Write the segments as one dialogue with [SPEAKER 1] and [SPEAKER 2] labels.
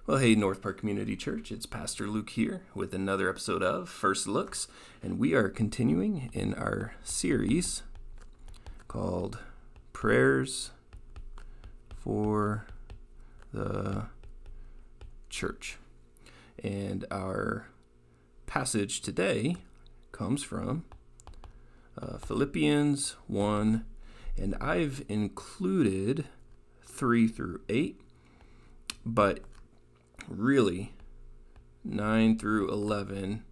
[SPEAKER 1] Well, hey, North Park Community Church, it's Pastor Luke here with another episode of First Looks, and we are continuing in our series called Prayers for the Church. And our passage today comes from Philippians 1, and I've included 3 through 8, but really 9 through 11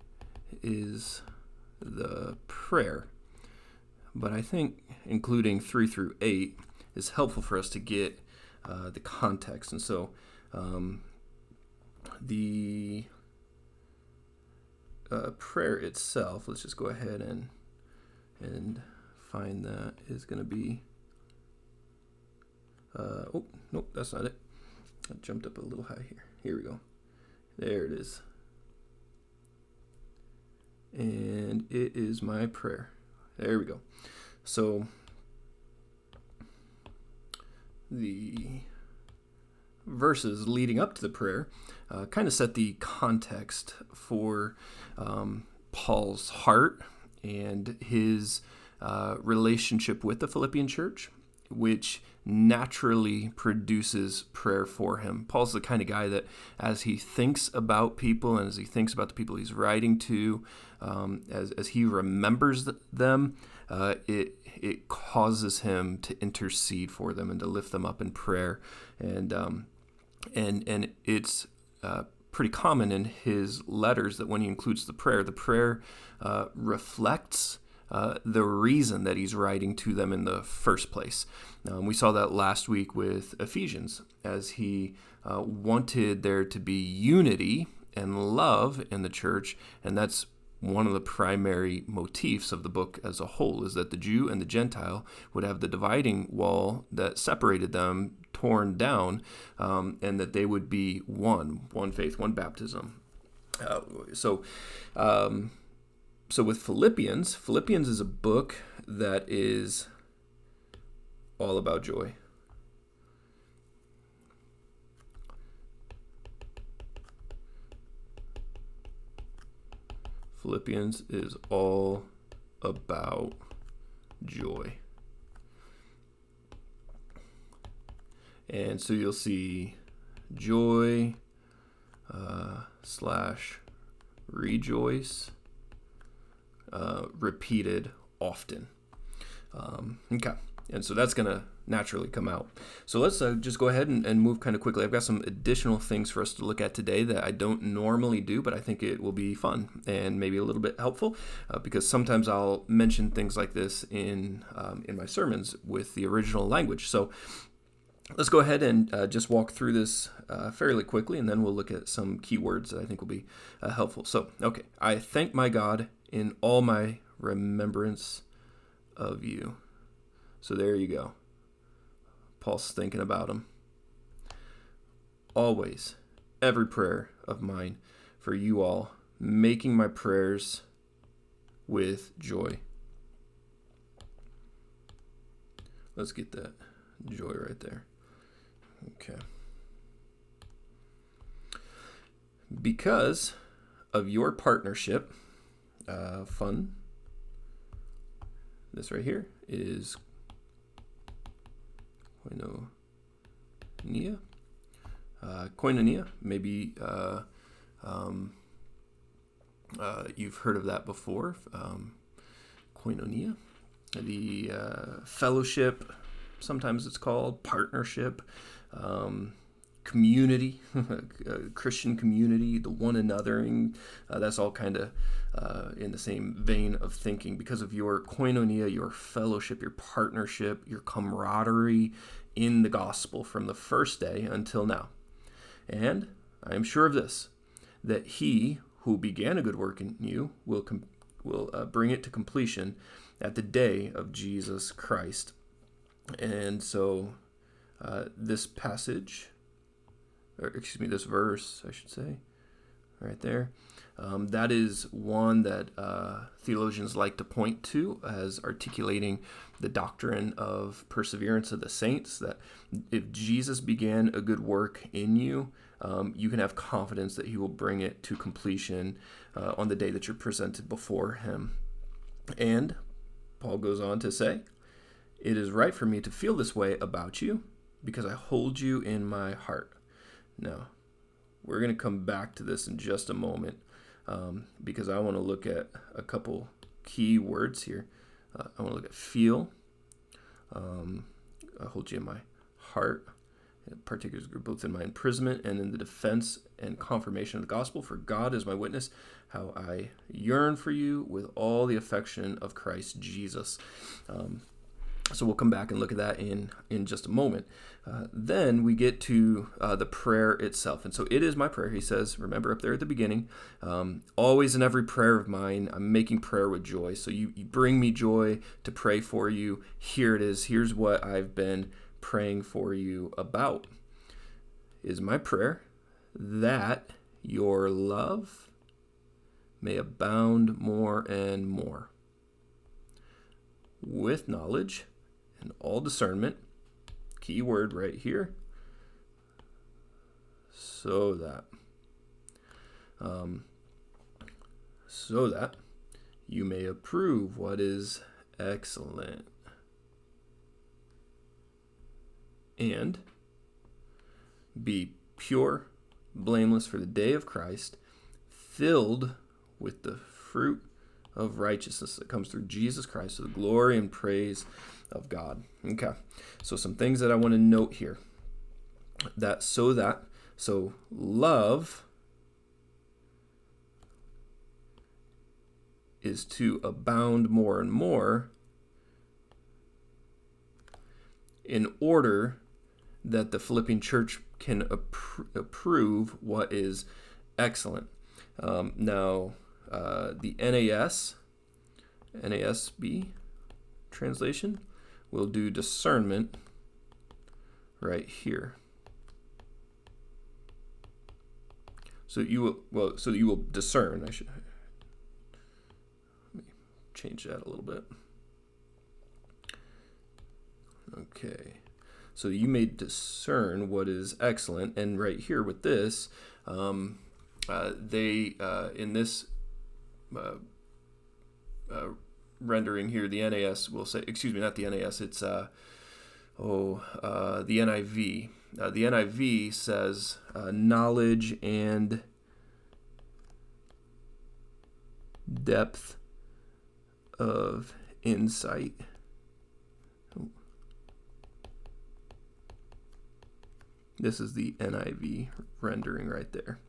[SPEAKER 1] is the prayer. But I think including 3 through 8 is helpful for us to get the context. And so the prayer itself, let's just go ahead and find that, is going to be, nope, that's not it. I jumped up a little high here. Here we go. There it is. And it is my prayer. There we go. So the verses leading up to the prayer kind of set the context for Paul's heart and his relationship with the Philippian church, which naturally produces prayer for him. Paul's the kind of guy that as he thinks about people and as he thinks about the people he's writing to, as he remembers them, it causes him to intercede for them and to lift them up in prayer. And it's pretty common in his letters that when he includes the prayer reflects the reason that he's writing to them in the first place. We saw that last week with Ephesians, as he wanted there to be unity and love in the church, and that's one of the primary motifs of the book as a whole, is that the Jew and the Gentile would have the dividing wall that separated them torn down, and that they would be one faith, one baptism. So with Philippians is a book that is all about joy. Philippians is all about joy. And so you'll see joy / rejoice repeated often. Okay. And so that's going to naturally come out. So let's just go ahead and move kind of quickly. I've got some additional things for us to look at today that I don't normally do, but I think it will be fun and maybe a little bit helpful because sometimes I'll mention things like this in my sermons with the original language. So let's go ahead and just walk through this fairly quickly, and then we'll look at some keywords that I think will be helpful. So, okay. I thank my God in all my remembrance of you. So there you go. Paul's thinking about him. Always, every prayer of mine for you all, making my prayers with joy. Let's get that joy right there. Okay. Because of your partnership, fun. This right here is koinonia. Koinonia, maybe you've heard of that before. Koinonia, the fellowship, sometimes it's called partnership, community, Christian community, the one anothering. That's all kind of in the same vein of thinking. Because of your koinonia, your fellowship, your partnership, your camaraderie in the gospel from the first day until now. And I am sure of this, that he who began a good work in you will bring it to completion at the day of Jesus Christ. And so this verse, I should say, right there. That is one that theologians like to point to as articulating the doctrine of perseverance of the saints, that if Jesus began a good work in you, you can have confidence that he will bring it to completion on the day that you're presented before him. And Paul goes on to say, it is right for me to feel this way about you because I hold you in my heart. Now, we're going to come back to this in just a moment because I want to look at a couple key words here. I want to look at feel. I hold you in my heart, particularly both in my imprisonment and in the defense and confirmation of the gospel. For God is my witness, how I yearn for you with all the affection of Christ Jesus. So we'll come back and look at that in just a moment. Then we get to the prayer itself. And so it is my prayer, he says, remember up there at the beginning, always in every prayer of mine, I'm making prayer with joy. So you bring me joy to pray for you. Here it is. Here's what I've been praying for you about. Is my prayer that your love may abound more and more with knowledge and all discernment, key word right here, so that you may approve what is excellent and be pure, blameless for the day of Christ, filled with the fruit of righteousness that comes through Jesus Christ, to the glory and praise of God. Okay, so some things that I want to note here. So love is to abound more and more in order that the Philippian church can approve what is excellent. Now, the NASB translation will do discernment right here. So you will discern. Let me change that a little bit. Okay. So you may discern what is excellent, and right here with this, they in this rendering here, the NAS will say, excuse me, not the NAS, it's the NIV. The NIV says knowledge and depth of insight. This is the NIV rendering right there.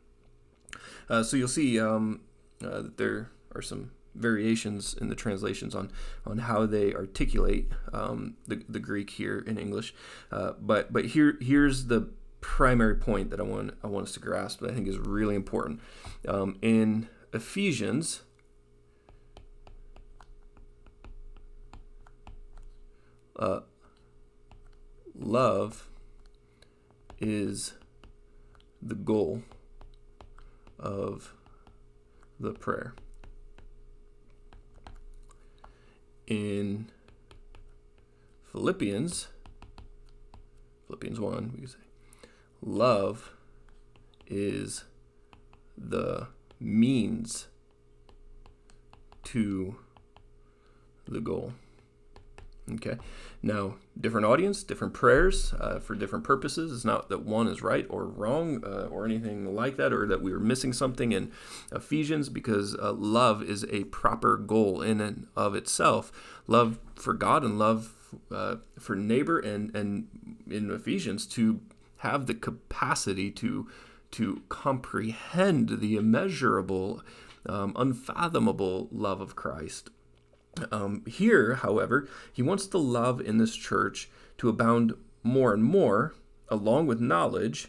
[SPEAKER 1] So you'll see that there are some variations in the translations on how they articulate the Greek here in English. But here's the primary point that I want us to grasp that I think is really important. In Ephesians, love is the goal of the prayer. In Philippians 1, we can say, love is the means to the goal. Okay. Now, different audience, different prayers for different purposes. It's not that one is right or wrong or anything like that, or that we were missing something in Ephesians, because love is a proper goal in and of itself. Love for God and love for neighbor, and in Ephesians to have the capacity to comprehend the immeasurable, unfathomable love of Christ. Here, however, he wants the love in this church to abound more and more, along with knowledge,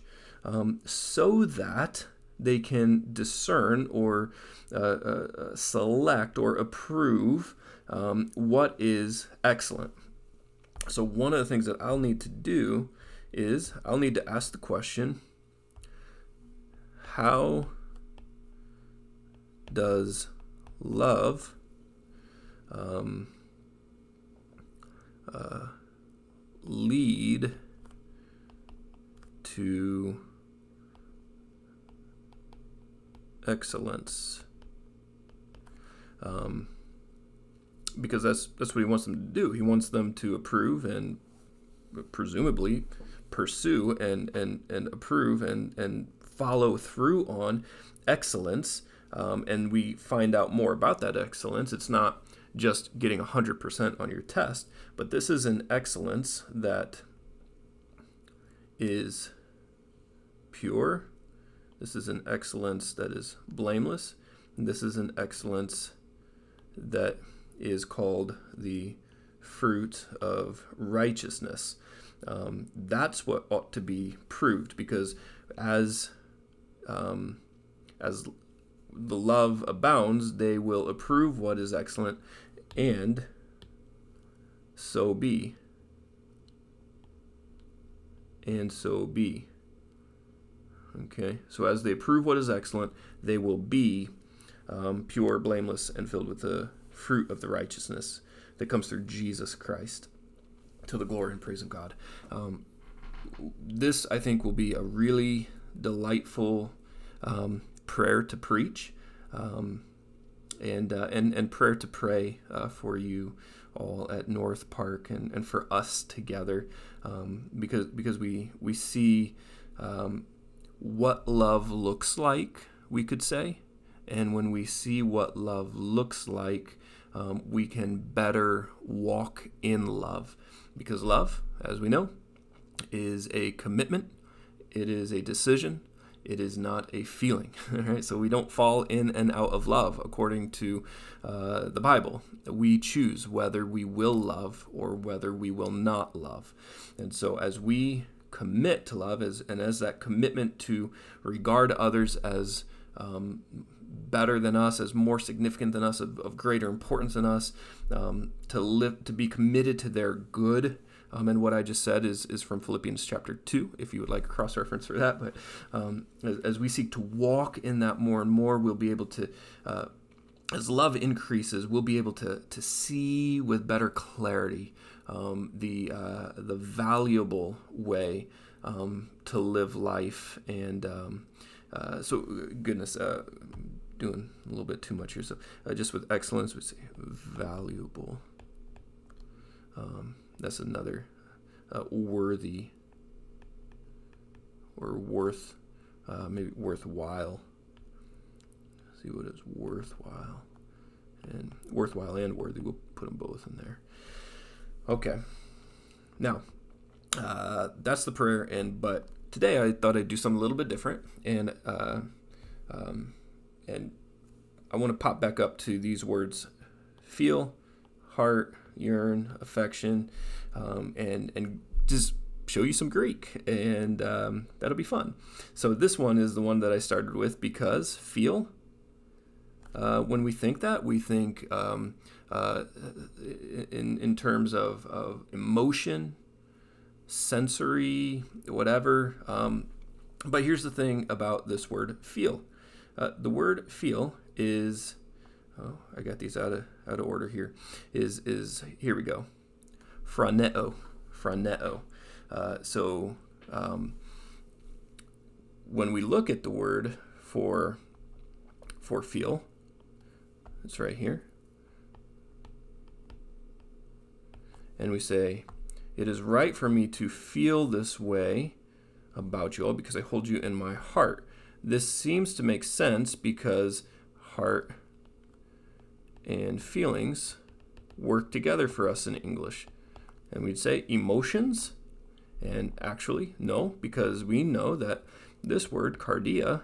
[SPEAKER 1] so that they can discern or select or approve what is excellent. So one of the things that I'll need to do is I'll need to ask the question, how does love lead to excellence? Because that's what he wants them to do. He wants them to approve and presumably pursue and approve and follow through on excellence. And we find out more about that excellence. It's not just getting 100% on your test, but this is an excellence that is pure. This is an excellence that is blameless. And this is an excellence that is called the fruit of righteousness. That's what ought to be proved, because as the love abounds, they will approve what is excellent, and so be. And so be. Okay, so as they approve what is excellent, they will be pure, blameless, and filled with the fruit of the righteousness that comes through Jesus Christ, to the glory and praise of God. This, I think, will be a really delightful prayer to preach, and prayer to pray for you all at North Park and for us together, because we see what love looks like, we could say. And when we see what love looks like, we can better walk in love. Because love, as we know, is a commitment. It is a decision. It is not a feeling. Right? So we don't fall in and out of love according to the Bible. We choose whether we will love or whether we will not love. And so as we commit to love, as that commitment to regard others as better than us, as more significant than us, of greater importance than us, to be committed to their good. And what I just said is from Philippians chapter 2, if you would like a cross-reference for that. But as we seek to walk in that more and more, we'll be able to, as love increases, we'll be able to see with better clarity the valuable way to live life. And so, goodness, doing a little bit too much here. So just with excellence, we say valuable. That's another worthy or worth, maybe worthwhile. Let's see what is worthwhile. And worthwhile and worthy, we'll put them both in there. Okay. Now, that's the prayer, but today I thought I'd do something a little bit different, and I want to pop back up to these words: feel, heart, yearn, affection, and just show you some Greek, and that'll be fun. So this one is the one that I started with, because feel, when we think that, we think in terms of emotion, sensory, whatever. But here's the thing about this word feel. The word feel is, I got these out of order here, is here we go. Phroneo. So when we look at the word for feel, it's right here. And we say, it is right for me to feel this way about you all because I hold you in my heart. This seems to make sense because heart and feelings work together for us in English. And we'd say emotions, and actually, no, because we know that this word, cardia,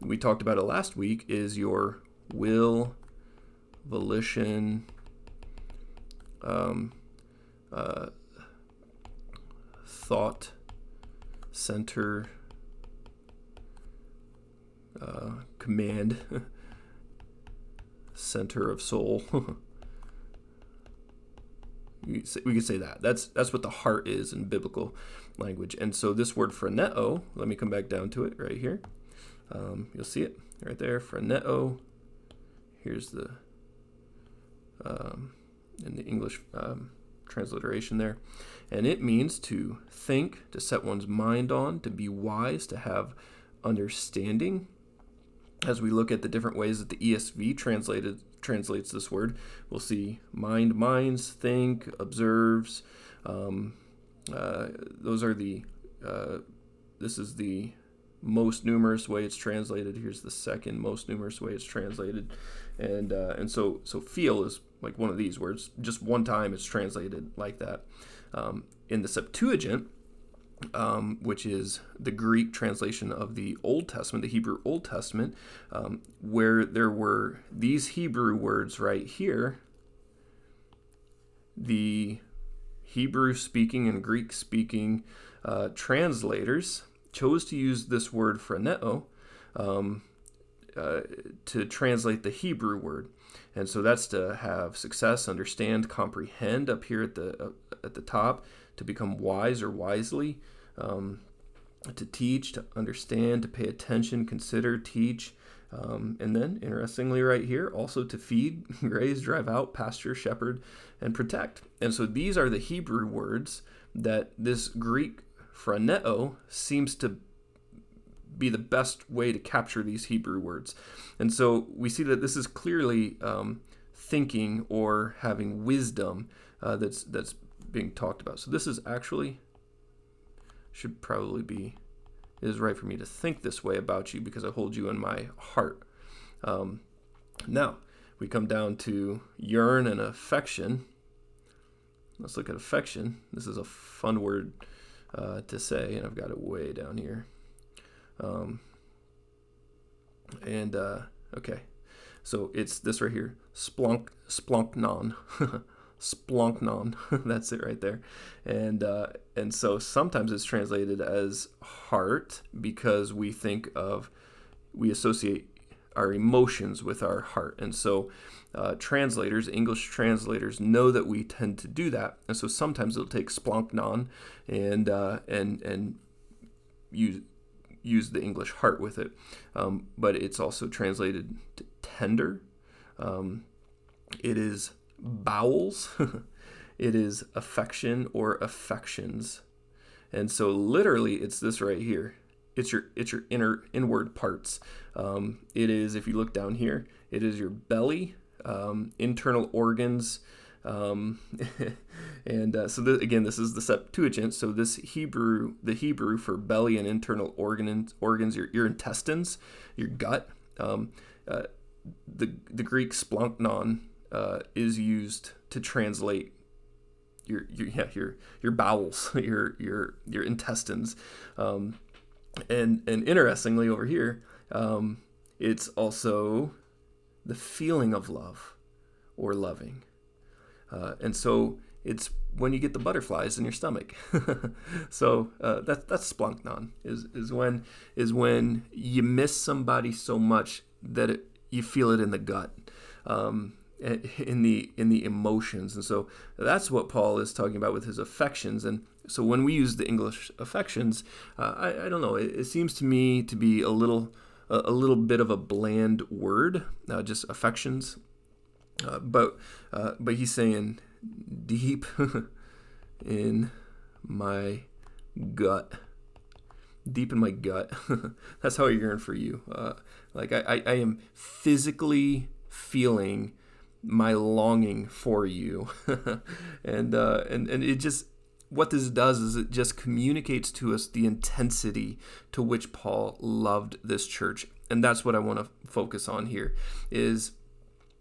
[SPEAKER 1] we talked about it last week, is your will, volition, thought, center, command, center of soul. We could say that. That's what the heart is in biblical language. And so this word phroneo, let me come back down to it right here. You'll see it right there, phroneo. Here's the in the English transliteration there. And it means to think, to set one's mind on, to be wise, to have understanding. As we look at the different ways that the ESV translates this word, we'll see mind, minds, think, observes. Those are this is the most numerous way it's translated. Here's the second most numerous way it's translated. And so feel is like one of these words. Just one time it's translated like that. In the Septuagint, which is the Greek translation of the Old Testament, the Hebrew Old Testament, where there were these Hebrew words right here, the Hebrew-speaking and Greek-speaking translators chose to use this word phroneo to translate the Hebrew word. And so that's to have success, understand, comprehend up here at the top, to become wise or wisely, to teach, to understand, to pay attention, consider, teach, and then, interestingly right here, also to feed, graze, drive out, pasture, shepherd, and protect. And so these are the Hebrew words that this Greek phroneo seems to be the best way to capture these Hebrew words. And so we see that this is clearly thinking or having wisdom that's being talked about. So this is actually, should probably be, it is right for me to think this way about you because I hold you in my heart. Now, we come down to yearn and affection. Let's look at affection. This is a fun word to say, and I've got it way down here. Okay, so it's this right here, splunknon, splunknon. That's it right there, and so sometimes it's translated as heart because we associate our emotions with our heart, and so English translators know that we tend to do that, and so sometimes it'll take splunknon and use the English heart with it, but it's also translated to tender. It is bowels. It is affection or affections, and so literally it's this right here. It's your inward parts. It is, if you look down here, it is your belly, internal organs. So this is the Septuagint. So the Hebrew for belly and internal organs, your intestines, your gut. The Greek splunknon is used to translate your bowels, your intestines. And interestingly over here, it's also the feeling of love or loving. And so it's when you get the butterflies in your stomach. So that's splunknon, is when you miss somebody so much that you feel it in the gut, in the emotions. And so that's what Paul is talking about with his affections. And so when we use the English affections, I don't know, it seems to me to be a little bit of a bland word, just affections. But he's saying deep in my gut. Deep in my gut. That's how I yearn for you. Like I am physically feeling my longing for you. and it just, what this does is it just communicates to us the intensity to which Paul loved this church. And that's what I want to focus on here is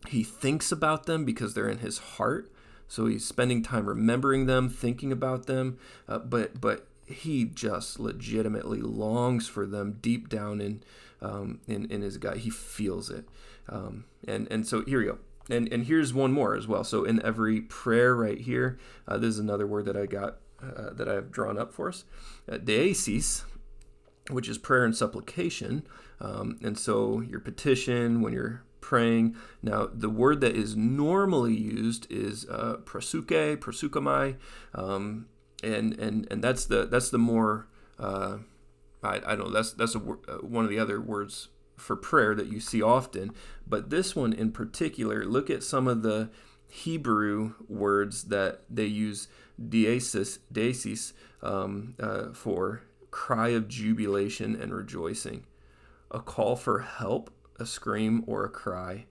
[SPEAKER 1] he thinks about them because they're in his heart. So he's spending time remembering them, thinking about them, but he just legitimately longs for them deep down in his gut. He feels it. And so here we go. And here's one more as well. So in every prayer right here, this is another word that I got, that I have drawn up for us. Deesis, which is prayer and supplication. And so your petition when you're praying. Now, the word that is normally used is prosukamai, and that's the more I don't know, that's one of the other words for prayer that you see often. But this one in particular, look at some of the Hebrew words that they use, deesis, for cry of jubilation and rejoicing, a call for help, a scream or a cry.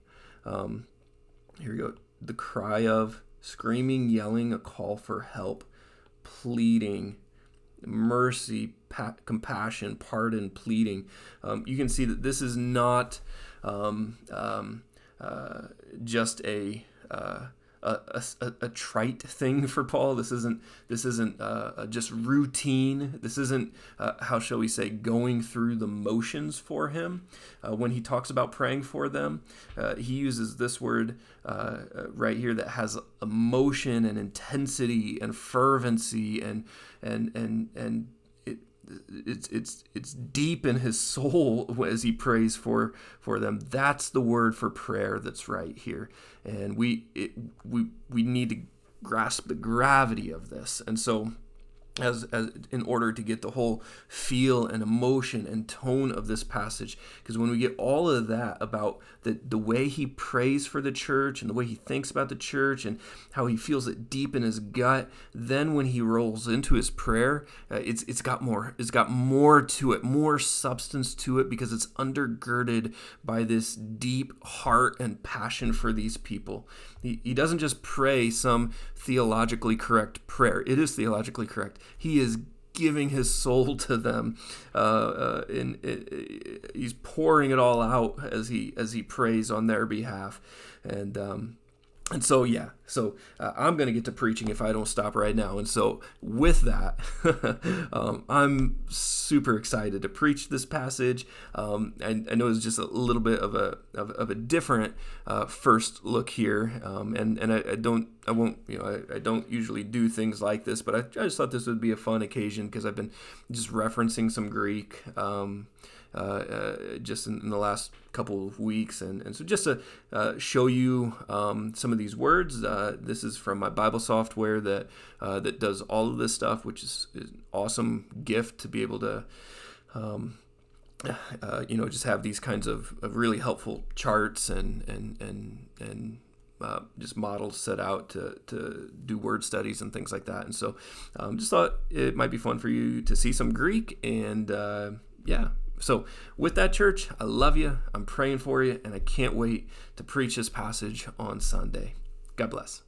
[SPEAKER 1] Here we go. The cry of, screaming, yelling, a call for help, pleading, mercy, compassion, pardon, pleading. You can see that this is not just a trite thing for Paul. This isn't just routine. This isn't how shall we say, going through the motions for him. When he talks about praying for them, he uses this word right here that has emotion and intensity and fervency and it's deep in his soul as he prays for them. That's the word for prayer that's right here, and we need to grasp the gravity of this. And so, as in order to get the whole feel and emotion and tone of this passage, because when we get all of that about the way he prays for the church and the way he thinks about the church and how he feels it deep in his gut, then when he rolls into his prayer, it's got more to it, more substance to it, because it's undergirded by this deep heart and passion for these people. He doesn't just pray some theologically correct prayer. It is theologically correct. He is giving his soul to them. He's pouring it all out as he prays on their behalf. And so, yeah, I'm going to get to preaching if I don't stop right now. And so with that, I'm super excited to preach this passage. I know it's just a little bit of a different first look here. And I don't usually do things like this, but I just thought this would be a fun occasion because I've been just referencing some Greek just in the last couple of weeks, and so just to show you some of these words. This is from my Bible software that does all of this stuff, which is an awesome gift to be able to just have these kinds of really helpful charts and just models set out to do word studies and things like that. And so just thought it might be fun for you to see some Greek, and so with that, church, I love you, I'm praying for you, and I can't wait to preach this passage on Sunday. God bless.